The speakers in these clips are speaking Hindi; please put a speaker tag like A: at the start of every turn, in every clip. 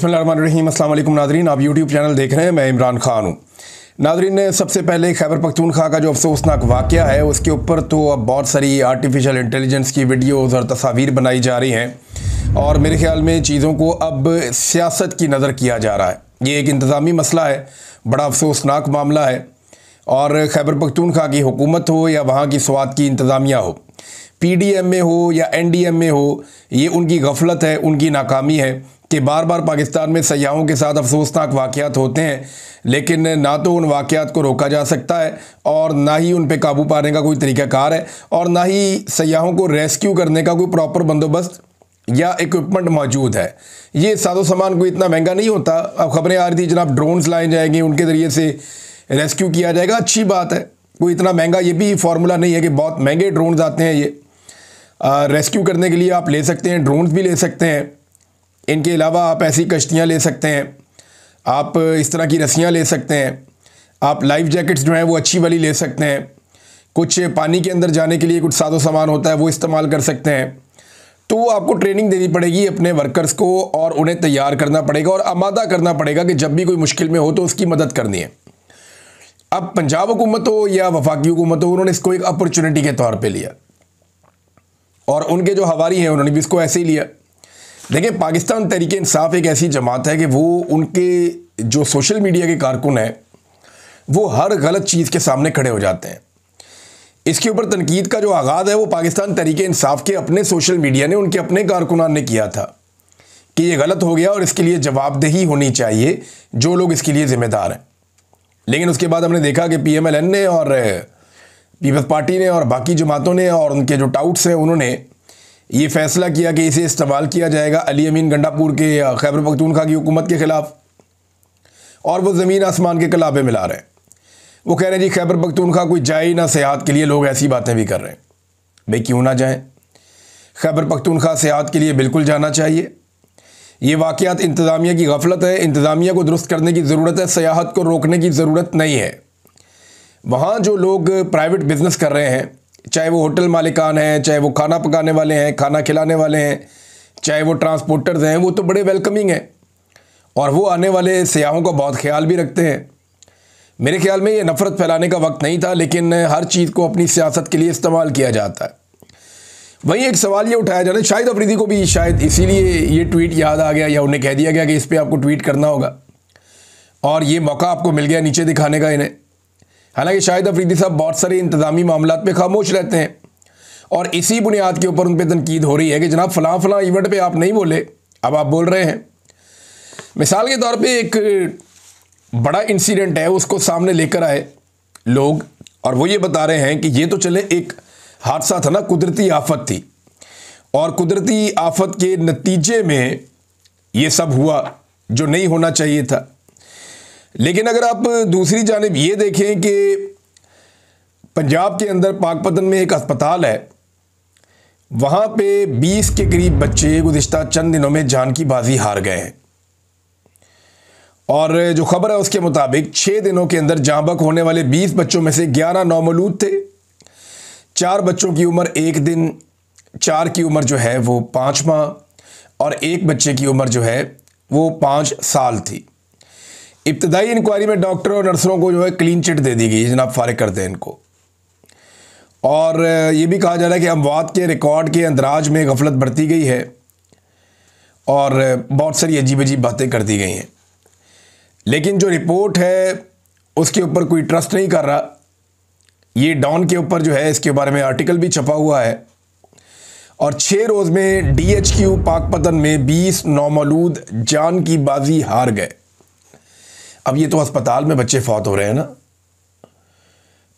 A: बिस्मिल्लाहिर्रहमानिर्रहीम। अस्सलाम वालेकुम नादरीन, आप यूट्यूब चैनल देख रहे हैं। मैं इमरान खान हूँ। नादरीन, सबसे पहले खैबर पख्तूनख्वा का जो अफसोसनाक वाक़या है उसके ऊपर तो अब बहुत सारी आर्टिफिशियल इंटेलिजेंस की वीडियोज़ और तस्वीर बनाई जा रही हैं और मेरे ख़्याल में चीज़ों को अब सियासत की नज़र किया जा रहा है। ये एक इंतज़ामी मसला है, बड़ा अफसोसनाक मामला है। और खैबर पख्तूनख्वा की हुकूमत हो या वहाँ की स्वात की इंतज़ामिया हो, PDM में हो या NDM में हो, ये उनकी गफलत है, उनकी नाकामी है कि बार बार पाकिस्तान में सयाहों के साथ अफसोसनाक वाक़यात होते हैं, लेकिन ना तो उन वाक़यात को रोका जा सकता है और ना ही उन पे काबू पाने का कोई तरीक़ाकार है और ना ही सयाहों को रेस्क्यू करने का कोई प्रॉपर बंदोबस्त या इक्विपमेंट मौजूद है। ये साजो सामान कोई इतना महंगा नहीं होता। अब खबरें आ रही थी जनाब ड्रोन्स लाए जाएंगे, उनके ज़रिए से रेस्क्यू किया जाएगा। अच्छी बात है, कोई इतना महंगा ये भी फार्मूला नहीं है कि बहुत महंगे ड्रोन्स आते हैं। ये रेस्क्यू करने के लिए आप ले सकते हैं, ड्रोन्स भी ले सकते हैं। इनके अलावा आप ऐसी कश्तियाँ ले सकते हैं, आप इस तरह की रस्सियाँ ले सकते हैं, आप लाइफ जैकेट्स जो हैं वो अच्छी वाली ले सकते हैं। कुछ पानी के अंदर जाने के लिए कुछ साजो सामान होता है वो इस्तेमाल कर सकते हैं। तो आपको ट्रेनिंग देनी पड़ेगी अपने वर्कर्स को और उन्हें तैयार करना पड़ेगा और आमादा करना पड़ेगा कि जब भी कोई मुश्किल में हो तो उसकी मदद करनी है। अब पंजाब हुकूमत हो या वफाकी हुकूमत हो, उन्होंने इसको एक अपॉर्चुनिटी के तौर पे लिया और उनके जो हवारी हैं उन्होंने भी इसको ऐसे ही लिया। देखिए, पाकिस्तान तहरीक इंसाफ एक ऐसी जमात है कि वो उनके जो सोशल मीडिया के कारकुन हैं वो हर गलत चीज़ के सामने खड़े हो जाते हैं। इसके ऊपर तनकीद का जो आगाज़ है वो पाकिस्तान तहरीक इंसाफ के अपने सोशल मीडिया ने, उनके अपने कारकुनान ने किया था कि ये गलत हो गया और इसके लिए जवाबदेही होनी चाहिए जो लोग इसके लिए ज़िम्मेदार हैं। लेकिन उसके बाद हमने देखा कि PMLN ने और पीपल्स पार्टी ने और बाकी जमातों ने और उनके जो टाउट्स हैं उन्होंने ये फ़ैसला किया कि इसे इस्तेमाल किया जाएगा अली अमीन गंडापुर के खैबर पख्तूनख्वा की हुकूमत के ख़िलाफ़। और वो ज़मीन आसमान के कलाबे मिला रहे हैं। वो कह रहे हैं जी खैबर पख्तूनख्वा कोई जाए ही ना सेहत के लिए। लोग ऐसी बातें भी कर रहे हैं। भाई क्यों ना जाएं? खैबर पख्तूनख्वा सेहत के लिए बिल्कुल जाना चाहिए। ये वाक़यात इंतज़ामिया की गफलत है, इंतज़ामिया को दुरुस्त करने की ज़रूरत है, सयाहत को रोकने की ज़रूरत नहीं है। वहाँ जो लोग प्राइवेट बिज़नेस कर रहे हैं, चाहे वो होटल मालिकान हैं, चाहे वो खाना पकाने वाले हैं, खाना खिलाने वाले हैं, चाहे वो ट्रांसपोर्टर्स हैं, वो तो बड़े वेलकमिंग हैं और वो आने वाले सयाहों का बहुत ख्याल भी रखते हैं। मेरे ख्याल में ये नफ़रत फैलाने का वक्त नहीं था, लेकिन हर चीज़ को अपनी सियासत के लिए इस्तेमाल किया जाता है। वहीं एक सवाल ये उठाया जाता है, शाहिद अफरीदी को भी शायद इसीलिए ये ट्वीट याद आ गया या उन्हें कह दिया गया कि इस पर आपको ट्वीट करना होगा और ये मौका आपको मिल गया नीचे दिखाने का इन्हें। हालांकि शाहिद अफरीदी साहब बहुत सारे इंतज़ामी मामलात पे खामोश रहते हैं और इसी बुनियाद के ऊपर उन पर तनकीद हो रही है कि जनाब फ़लाँ फ़लाँ इवेंट पे आप नहीं बोले, अब आप बोल रहे हैं। मिसाल के तौर पे एक बड़ा इंसिडेंट है, उसको सामने लेकर आए लोग और वो ये बता रहे हैं कि ये तो चले एक हादसा था ना, कुदरती आफत थी और कुदरती आफत के नतीजे में ये सब हुआ जो नहीं होना चाहिए था। लेकिन अगर आप दूसरी जानिब ये देखें कि पंजाब के अंदर पाकपतन में एक अस्पताल है, वहाँ पे 20 के करीब बच्चे गुज़िश्ता चंद दिनों में जान की बाजी हार गए हैं और जो खबर है उसके मुताबिक 6 दिनों के अंदर जाँ बहक होने वाले 20 बच्चों में से 11 नौमौलूद थे। 4 बच्चों की उम्र 1 दिन, 4 की उम्र जो है वो 5 माह और 1 बच्चे की उम्र जो है वो 5 साल थी। इब्तदाई इंक्वायरी में डॉक्टर और नर्सों को जो है क्लीन चिट दे दी गई, जनाब फारिग कर दें इनको। और ये भी कहा जा रहा है कि अमवात के रिकॉर्ड के अंदराज में गफलत बरती गई है और बहुत सारी अजीब अजीब बातें कर दी गई हैं। लेकिन जो रिपोर्ट है उसके ऊपर कोई ट्रस्ट नहीं कर रहा। ये डॉन के ऊपर जो है इसके बारे में आर्टिकल भी छपा हुआ है और 6 रोज़ में DHQ पाकपतन में 20 नौमौलूद जान की बाजी हार गए। अब ये तो अस्पताल में बच्चे फौत हो रहे हैं ना।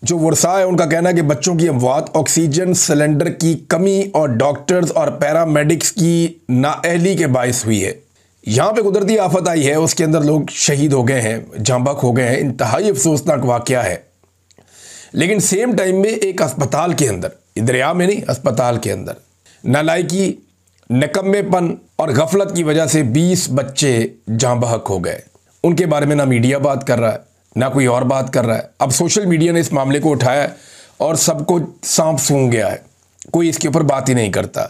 A: जो वर्षा है उनका कहना है कि बच्चों की अमवात ऑक्सीजन सिलेंडर की कमी और डॉक्टर्स और पैरामेडिक्स की नाअहली के बायस हुई है। यहाँ पे कुदरती आफत आई है, उसके अंदर लोग शहीद हो गए हैं, जाँ बहक हो गए हैं, इंतहाई अफसोसनाक वाक़या है। लेकिन सेम टाइम में एक अस्पताल के अंदर, दरिया में नहीं, अस्पताल के अंदर नालायकी, नकम्मेपन और गफलत की वजह से 20 बच्चे जाँ बहक हो गए। उनके बारे में ना मीडिया बात कर रहा है ना कोई और बात कर रहा है। अब सोशल मीडिया ने इस मामले को उठाया और सबको सांप सूंघ गया है, कोई इसके ऊपर बात ही नहीं करता।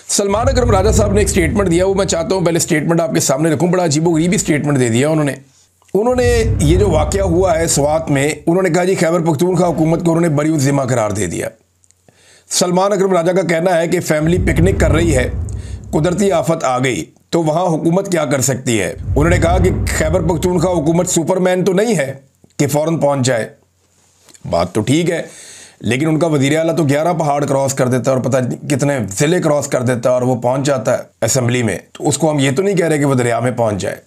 A: सलमान अकरम राजा साहब ने एक स्टेटमेंट दिया, वो मैं चाहता हूं पहले स्टेटमेंट आपके सामने रखूं। बड़ा अजीबोगरीबी स्टेटमेंट दे दिया उन्होंने ये जो वाकया हुआ है स्वात में, उन्होंने कहा जी खैबर पख्तूनख्वा हुकूमत को उन्होंने बरी ज़िम्मा करार दे दिया। सलमान अकरम राजा का कहना है कि फैमिली पिकनिक कर रही है, कुदरती आफत आ गई तो वहां हुकूमत क्या कर सकती है। उन्होंने कहा कि खैबर पख्तूनख्वा हुकूमत सुपरमैन तो नहीं है कि फ़ौरन पहुंच जाए। बात तो ठीक है, लेकिन उनका वज़ीर आला तो 11 पहाड़ क्रॉस कर देता है और पता नहीं कितने ज़िले क्रॉस कर देता है और वो पहुंच जाता है असेंबली में। तो उसको हम ये तो नहीं कह रहे कि वो दरिया में पहुंच जाए,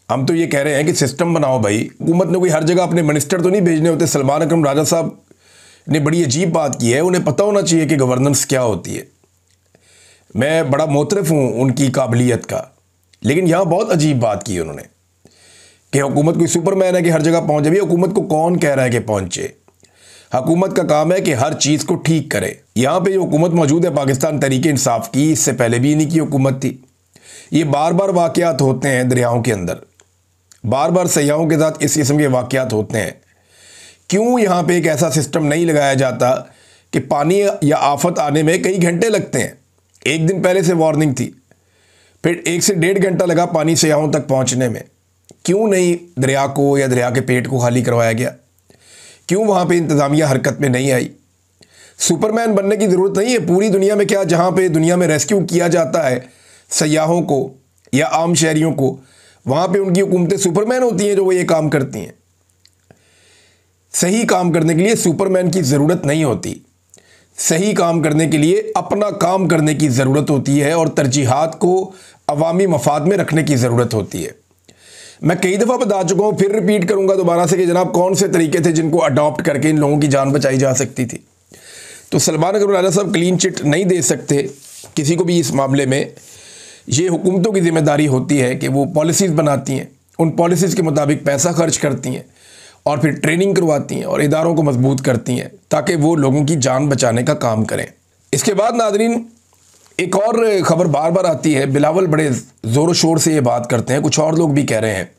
A: हम तो ये कह रहे हैं कि सिस्टम बनाओ भाई। हुकूमत ने कोई हर जगह अपने मिनिस्टर तो नहीं भेजने होते। सलमान अकरम राजा साहब ने बड़ी अजीब बात की है, उन्हें पता होना चाहिए कि गवर्नेंस क्या होती है। मैं बड़ा मोतरफ हूँ उनकी काबिलियत का, लेकिन यहाँ बहुत अजीब बात की उन्होंने कि हुकूमत कोई सुपरमैन है कि हर जगह पहुँच जाए। हुकूमत को कौन कह रहा है कि पहुँचे? हुकूमत का काम है कि हर चीज़ को ठीक करे। यहाँ पे जो हुकूमत मौजूद है पाकिस्तान तहरीक इंसाफ की, इससे पहले भी इन्हीं की हुकूमत थी। ये बार बार वाक़यात होते हैं दरियाओं के अंदर, बार बार सयाहों के साथ इस किस्म के वाक़यात होते हैं। क्यों यहाँ पे एक ऐसा सिस्टम नहीं लगाया जाता कि पानी या आफत आने में कई घंटे लगते हैं? एक दिन पहले से वार्निंग थी, फिर 1 से 1.5 घंटा लगा पानी सयाहों तक पहुँचने में। क्यों नहीं दरिया को या दरिया के पेट को खाली करवाया गया? क्यों वहाँ पे इंतज़ामिया हरकत में नहीं आई? सुपरमैन बनने की ज़रूरत नहीं है। पूरी दुनिया में क्या, जहाँ पे दुनिया में रेस्क्यू किया जाता है सयाहों को या आम शहरियों को, वहाँ पे उनकी हुकूमतें सुपरमैन होती हैं जो वो ये काम करती हैं। सही काम करने के लिए सुपरमैन की ज़रूरत नहीं होती। सही काम करने के लिए अपना काम करने की ज़रूरत होती है और तरजीहात को अवामी मफाद में रखने की ज़रूरत होती है। मैं कई दफ़ा बता चुका हूँ, फिर रिपीट करूँगा दोबारा से कि जनाब कौन से तरीके थे जिनको अडॉप्ट करके इन लोगों की जान बचाई जा सकती थी। तो सलमान अकरम राजा साहब क्लीन चिट नहीं दे सकते किसी को भी इस मामले में। ये हुकूमतों की ज़िम्मेदारी होती है कि वो पॉलिसीज़ बनाती हैं, उन पॉलिसीज़ के मुताबिक पैसा खर्च करती हैं और फिर ट्रेनिंग करवाती हैं और इदारों को मजबूत करती हैं ताकि वो लोगों की जान बचाने का काम करें। इसके बाद नाज़रीन एक और ख़बर बार बार आती है, बिलावल बड़े ज़ोर शोर से ये बात करते हैं, कुछ और लोग भी कह रहे हैं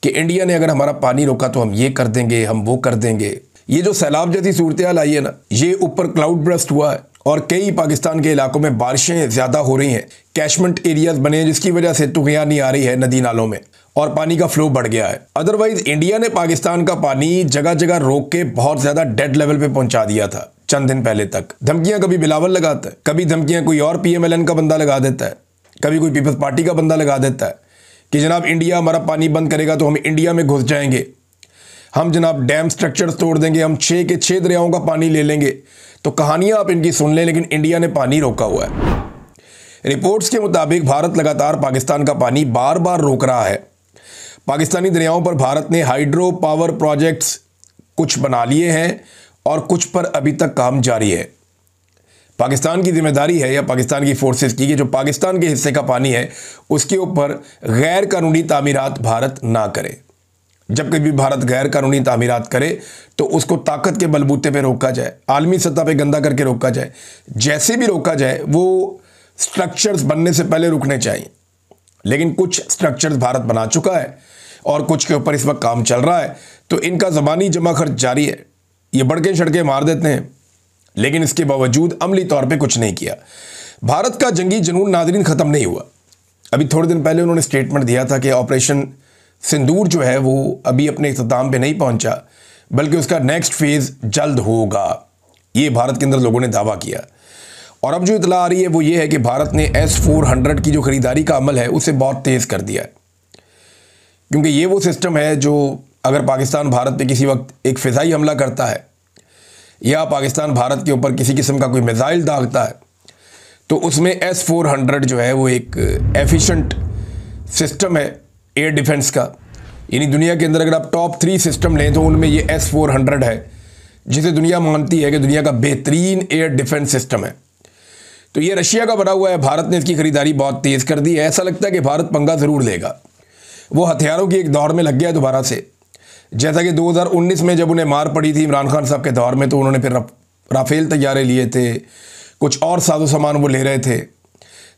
A: कि इंडिया ने अगर हमारा पानी रोका तो हम ये कर देंगे, हम वो कर देंगे। ये जो सैलाब जैसी सूरत हाल आई है ना, ये ऊपर क्लाउड ब्रस्ट हुआ है और कई पाकिस्तान के इलाकों में बारिशें ज़्यादा हो रही हैं, कैशमेंट एरियाज बने हैं जिसकी वजह से तुगयानी नहीं आ रही है नदी नालों में और पानी का फ्लो बढ़ गया है। अदरवाइज इंडिया ने पाकिस्तान का पानी जगह जगह रोक के बहुत ज़्यादा डेड लेवल पे पहुंचा दिया था चंद दिन पहले तक। धमकियां कभी बिलावल लगाता है, कभी धमकियां कोई और PMLN का बंदा लगा देता है, कभी कोई पीपल्स पार्टी का बंदा लगा देता है कि जनाब इंडिया हमारा पानी बंद करेगा तो हम इंडिया में घुस जाएंगे, हम जनाब डैम स्ट्रक्चर्स तोड़ देंगे, हम 6 के 6 दरियाओं का पानी ले लेंगे। तो कहानियां आप इनकी सुन लें, लेकिन इंडिया ने पानी रोका हुआ है। रिपोर्ट्स के मुताबिक भारत लगातार पाकिस्तान का पानी बार बार रोक रहा है। पाकिस्तानी दरियाओं पर भारत ने हाइड्रो पावर प्रोजेक्ट्स कुछ बना लिए हैं और कुछ पर अभी तक काम जारी है। पाकिस्तान की जिम्मेदारी है या पाकिस्तान की फोर्सेस की कि जो पाकिस्तान के हिस्से का पानी है उसके ऊपर गैर कानूनी तामीरात भारत ना करे। जब कभी भारत गैर कानूनी तामीरात करे तो उसको ताकत के बलबूते पे रोका जाए, आलमी सतह पे गंदा करके रोका जाए। जैसे भी रोका जाए वो स्ट्रक्चर्स बनने से पहले रुकने चाहिए। लेकिन कुछ स्ट्रक्चर्स भारत बना चुका है और कुछ के ऊपर इस वक्त काम चल रहा है, तो इनका ज़बानी जमा खर्च जारी है। ये बड़के छड़के मार देते हैं, लेकिन इसके बावजूद अमली तौर पे कुछ नहीं किया। भारत का जंगी जुनून नाज़रीन ख़त्म नहीं हुआ। अभी थोड़े दिन पहले उन्होंने स्टेटमेंट दिया था कि ऑपरेशन सिंदूर जो है वो अभी अपने इख्तिताम पे नहीं पहुंचा, बल्कि उसका नेक्स्ट फेज़ जल्द होगा। ये भारत के अंदर लोगों ने दावा किया। और अब जो इतला आ रही है वो ये है कि भारत ने S-400 की जो ख़रीदारी का अमल है उसे बहुत तेज़ कर दिया है, क्योंकि ये वो सिस्टम है जो अगर पाकिस्तान भारत पे किसी वक्त एक फ़िज़ाई हमला करता है या पाकिस्तान भारत के ऊपर किसी किस्म का कोई मिसाइल दागता है तो उसमें S-400 जो है वो एक एफिशिएंट सिस्टम है एयर डिफेंस का। यानी दुनिया के अंदर अगर आप टॉप 3 सिस्टम लें तो उनमें ये S-400 है, जिसे दुनिया मानती है कि दुनिया का बेहतरीन एयर डिफेंस सिस्टम है। तो ये रशिया का बना हुआ है। भारत ने इसकी ख़रीदारी बहुत तेज़ कर दी है। ऐसा लगता है कि भारत पंगा ज़रूर लेगा। वो हथियारों की एक दौड़ में लग गया है दोबारा से, जैसा कि 2019 में जब उन्हें मार पड़ी थी इमरान खान साहब के दौर में, तो उन्होंने फिर राफेल तैयारे लिए थे, कुछ और साजो सामान वो ले रहे थे।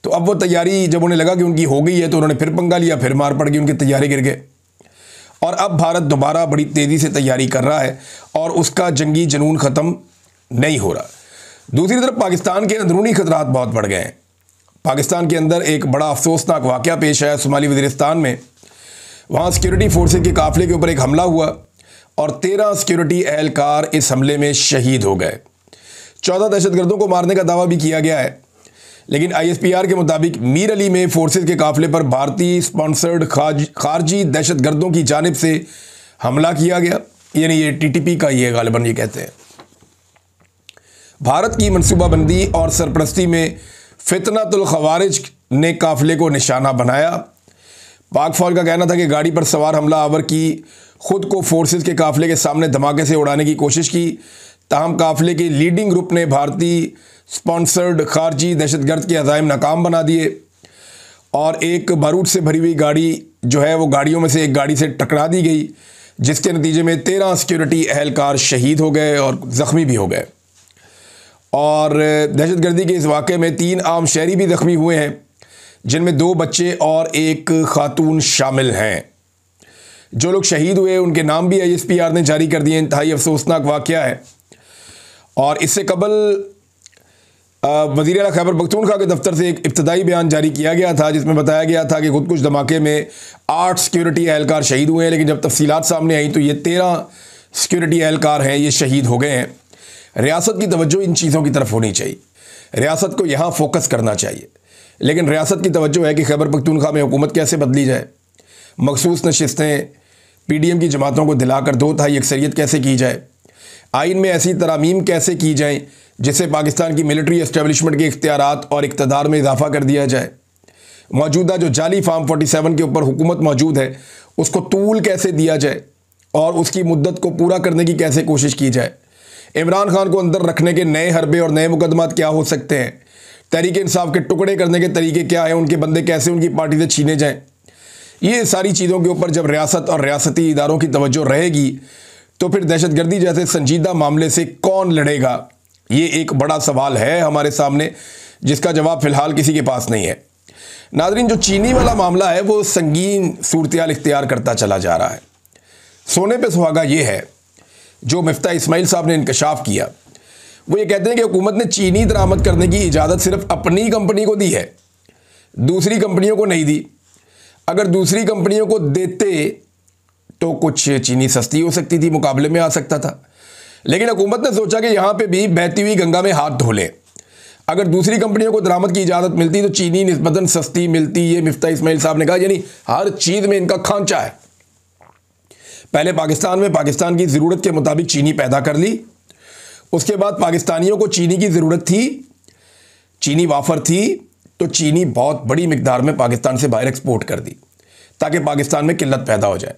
A: तो अब वो तैयारी जब उन्हें लगा कि उनकी हो गई है तो उन्होंने फिर पंगा लिया, फिर मार पड़ गई, उनकी तैयारी गिर गए। और अब भारत दोबारा बड़ी तेज़ी से तैयारी कर रहा है और उसका जंगी जुनून ख़त्म नहीं हो रहा। दूसरी तरफ पाकिस्तान के अंदरूनी खतरात बहुत बढ़ गए हैं। पाकिस्तान के अंदर एक बड़ा अफसोसनाक वाक़या पेश आया शुमाली वज़ीरिस्तान में। वहाँ सिक्योरिटी फोर्सेज के काफ़िले के ऊपर एक हमला हुआ और 13 सिक्योरिटी एहलकार इस हमले में शहीद हो गए। 14 दहशतगर्दों को मारने का दावा भी किया गया है, लेकिन ISPR के मुताबिक मीर अली में फोर्सेज के काफ़िले पर भारतीय स्पॉन्सर्ड खारजी दहशतगर्दों की जानिब से हमला किया गया, यानी ये TTP का ये गालिबन ये कहते हैं। भारत की मनसूबाबंदी और सरपरस्ती में फितनतुल खवारिज ने काफ़िले को निशाना बनाया। पाक फौज का कहना था कि गाड़ी पर सवार हमला आवर की खुद को फोर्सेस के काफ़िले के सामने धमाके से उड़ाने की कोशिश की, ताहम काफ़िले के लीडिंग ग्रुप ने भारतीय स्पॉन्सर्ड खारजी दहशतगर्द के अज़ाइम नाकाम बना दिए और एक बारूद से भरी हुई गाड़ी जो है वो गाड़ियों में से एक गाड़ी से टकरा दी गई, जिसके नतीजे में 13 सिक्योरिटी एहलकार शहीद हो गए और ज़ख्मी भी हो गए। और दहशतगर्दी के इस वाक़े में 3 आम शहरी भी ज़ख्मी हुए हैं, जिनमें 2 बच्चे और एक खातून शामिल हैं। जो लोग शहीद हुए उनके नाम भी ISPR ने जारी कर दिए। इंतहाई अफसोसनाक वाक़या है। और इससे कबल वज़ीर आला खैबर पख्तूनख्वा के दफ्तर से एक इब्तदाई बयान जारी किया गया था, जिसमें बताया गया था कि खुदकुश धमाके में 8 सिक्योरिटी एहलकार शहीद हुए हैं, लेकिन जब तफसीलात सामने आई तो ये 13 सिक्योरिटी एहलकार हैं, ये शहीद हो गए हैं। रियासत की तवज्जो इन चीज़ों की तरफ होनी चाहिए, रियासत को यहाँ फोकस करना चाहिए, लेकिन रियासत की तवज्जो है कि खैबर पख्तूनख्वा में हुकूमत कैसे बदली जाए, मखसूस नशिस्तें PDM की जमातों को दिलाकर 2 तिहाई अक्सरियत कैसे की जाए, आइन में ऐसी तरामीम कैसे की जाएँ जिससे पाकिस्तान की मिलिट्री एस्टेब्लिशमेंट के इख्तियारात और इक़्तिदार में इजाफा कर दिया जाए, मौजूदा जो जाली फार्म 47 के ऊपर हुकूमत मौजूद है उसको तूल कैसे दिया जाए और उसकी मुद्दत को पूरा करने की कैसे कोशिश की जाए, इमरान खान को अंदर रखने के नए हरबे और नए मुकदमात क्या हो सकते हैं, तहरीक इंसाफ के टुकड़े करने के तरीके क्या हैं, उनके बंदे कैसे उनकी पार्टी से छीने जाएं। ये सारी चीज़ों के ऊपर जब रियासत और रियासती इदारों की तवज्जो रहेगी तो फिर दहशतगर्दी जैसे संजीदा मामले से कौन लड़ेगा, ये एक बड़ा सवाल है हमारे सामने, जिसका जवाब फ़िलहाल किसी के पास नहीं है। नाज़रीन, जो चीनी वाला मामला है वो संगीन सूरत-ए-हाल इख्तियार करता चला जा रहा है। सोने पे सुहागा ये है जो मिफ्ता इस्माइल साहब ने इंकशाफ किया। वो ये कहते हैं कि हुकूमत ने चीनी दरामद करने की इजाज़त सिर्फ अपनी कंपनी को दी है, दूसरी कंपनियों को नहीं दी। अगर दूसरी कंपनियों को देते तो कुछ चीनी सस्ती हो सकती थी, मुकाबले में आ सकता था, लेकिन हुकूमत ने सोचा कि यहाँ पे भी बहती हुई गंगा में हाथ धो लें। अगर दूसरी कंपनियों को दरामद की इजाज़त मिलती तो चीनी निस्बतन सस्ती मिलती। ये मिफ्ता इस्माइल साहब ने कहा, यानी हर चीज़ में इनका खांचा है। पहले पाकिस्तान में पाकिस्तान की ज़रूरत के मुताबिक चीनी पैदा कर ली, उसके बाद पाकिस्तानियों को चीनी की ज़रूरत थी, चीनी वाफर थी, तो चीनी बहुत बड़ी मिकदार में पाकिस्तान से बाहर एक्सपोर्ट कर दी ताकि पाकिस्तान में किल्लत पैदा हो जाए।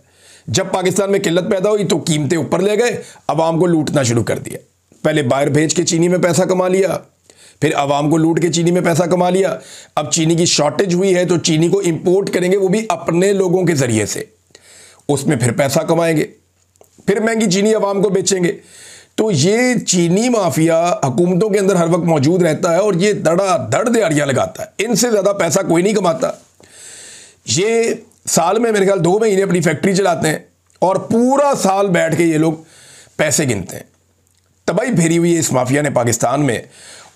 A: जब पाकिस्तान में किल्लत पैदा हुई तो कीमतें ऊपर ले गए, अवाम को लूटना शुरू कर दिया। पहले बाहर भेज के चीनी में पैसा कमा लिया, फिर अवाम को लूट के चीनी में पैसा कमा लिया। अब चीनी की शॉर्टेज हुई है तो चीनी को इंपोर्ट करेंगे, वो भी अपने लोगों के ज़रिए से, उसमें फिर पैसा कमाएंगे, फिर महंगी चीनी अवाम को बेचेंगे। तो ये चीनी माफिया हुकूमतों के अंदर हर वक्त मौजूद रहता है और ये धड़ दिहाड़ियाँ लगाता है। इनसे ज़्यादा पैसा कोई नहीं कमाता। ये साल में मेरे ख्याल 2 महीने अपनी फैक्ट्री चलाते हैं और पूरा साल बैठ के ये लोग पैसे गिनते हैं। तबाही फेरी हुई है इस माफिया ने पाकिस्तान में,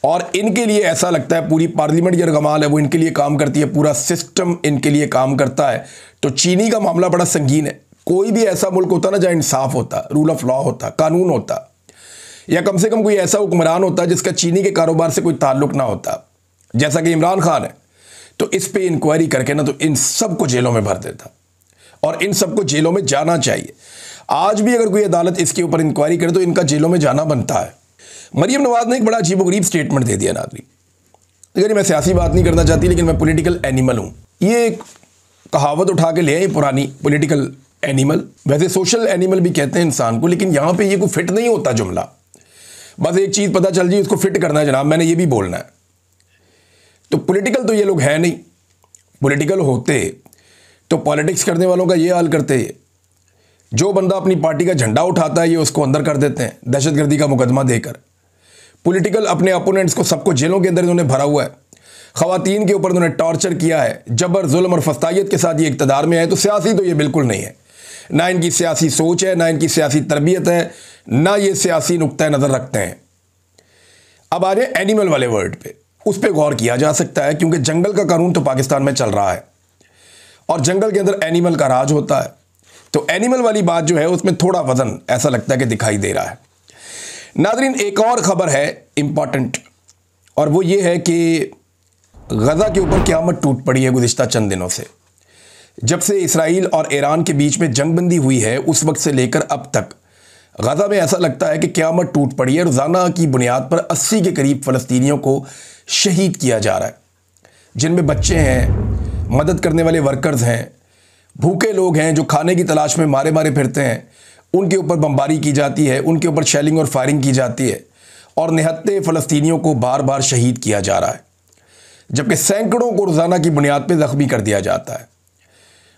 A: और इनके लिए ऐसा लगता है पूरी पार्लियामेंट जो रगमाल है वो इनके लिए काम करती है, पूरा सिस्टम इनके लिए काम करता है। तो चीनी का मामला बड़ा संगीन है। कोई भी ऐसा मुल्क होता ना जहाँ इंसाफ होता, रूल ऑफ लॉ होता, कानून होता, या कम से कम कोई ऐसा हुक्मरान होता जिसका चीनी के कारोबार से कोई ताल्लुक ना होता, जैसा कि इमरान खान है, तो इस पे इंक्वायरी करके ना तो इन सबको जेलों में भर देता और इन सबको जेलों में जाना चाहिए। आज भी अगर कोई अदालत इसके ऊपर इंक्वायरी करे तो इनका जेलों में जाना बनता है। मरियम नवाज ने एक बड़ा अजीबोगरीब स्टेटमेंट दे दिया नाज़रीन। अगर मैं सियासी बात नहीं करना चाहती, लेकिन मैं पॉलिटिकल एनिमल हूँ। ये एक कहावत उठा के ले आई पुरानी, पॉलिटिकल एनिमल। वैसे सोशल एनिमल भी कहते हैं इंसान को, लेकिन यहाँ पे ये कोई फिट नहीं होता जुमला। बस एक चीज़ पता चल जी उसको फिट करना है जनाब, मैंने ये भी बोलना है। तो पॉलिटिकल तो ये लोग हैं नहीं। पॉलिटिकल होते तो पॉलिटिक्स करने वालों का ये हाल करते हैं। जो बंदा अपनी पार्टी का झंडा उठाता है ये उसको अंदर कर देते हैं दहशतगर्दी का मुकदमा देकर। पॉलिटिकल अपने अपोनेंट्स को सबको जेलों के अंदर इन्होंने भरा हुआ है। ख़वातीन के ऊपर इन्होंने टॉर्चर किया है, जबर जुल्म और फस्तायत के साथ ये इक़्तिदार में आए। तो सियासी तो ये बिल्कुल नहीं है, ना इनकी सियासी सोच है, ना इनकी सियासी तरबियत है, ना ये सियासी नुक्ता नज़र रखते हैं। अब आ रहे एनिमल वाले वर्ड पे। उस पर गौर किया जा सकता है, क्योंकि जंगल का कानून तो पाकिस्तान में चल रहा है और जंगल के अंदर एनिमल का राज होता है। तो एनिमल वाली बात जो है उसमें थोड़ा वजन ऐसा लगता है कि दिखाई दे रहा है। नाज़रीन, एक और ख़बर है इंपॉर्टेंट, और वो ये है कि गज़ा के ऊपर क़यामत टूट पड़ी है गुज़िश्ता चंद दिनों से। जब से इसराइल और ईरान के बीच में जंगबंदी हुई है उस वक्त से लेकर अब तक गज़ा में ऐसा लगता है कि क़यामत टूट पड़ी है। रोज़ाना की बुनियाद पर 80 के करीब फ़लस्तीनियों को शहीद किया जा रहा है, जिनमें बच्चे हैं, मदद करने वाले वर्कर्स हैं, भूखे लोग हैं जो खाने की तलाश में मारे मारे फिरते हैं। उनके ऊपर बमबारी की जाती है, उनके ऊपर शेलिंग और फायरिंग की जाती है और निहत्ते फ़लस्तीनियों को बार बार शहीद किया जा रहा है, जबकि सैकड़ों को रोज़ाना की बुनियाद पर ज़ख्मी कर दिया जाता है।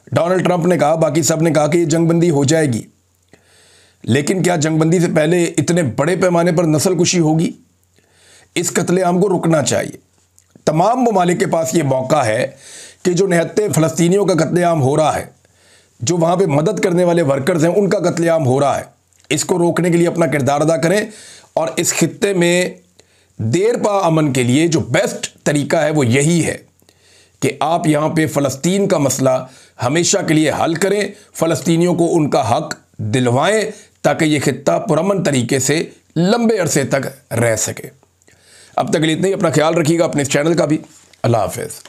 A: डोनाल्ड ट्रंप ने कहा, बाकी सब ने कहा कि ये जंगबंदी हो जाएगी, लेकिन क्या जंगबंदी से पहले इतने बड़े पैमाने पर नस्ल कुशी होगी? इस कत्लेआम को रुकना चाहिए। तमाम ममालिक के पास ये मौका है कि जो निहत्ते फ़लस्तीनियों का कत्लेआम हो रहा है, जो वहाँ पे मदद करने वाले वर्कर्स हैं उनका कत्लेआम हो रहा है, इसको रोकने के लिए अपना किरदार अदा करें। और इस खित्ते में देर पा अमन के लिए जो बेस्ट तरीका है वो यही है कि आप यहाँ पे फ़लस्तीन का मसला हमेशा के लिए हल करें, फ़लस्तीनियों को उनका हक दिलवाएं, ताकि ये खित्ता पुरअमन तरीके से लंबे अरसे तक रह सके। अब तक के लिए इतना ही। अपना ख्याल रखिएगा, अपने इस चैनल का भी। अल्लाह हाफ़िज़।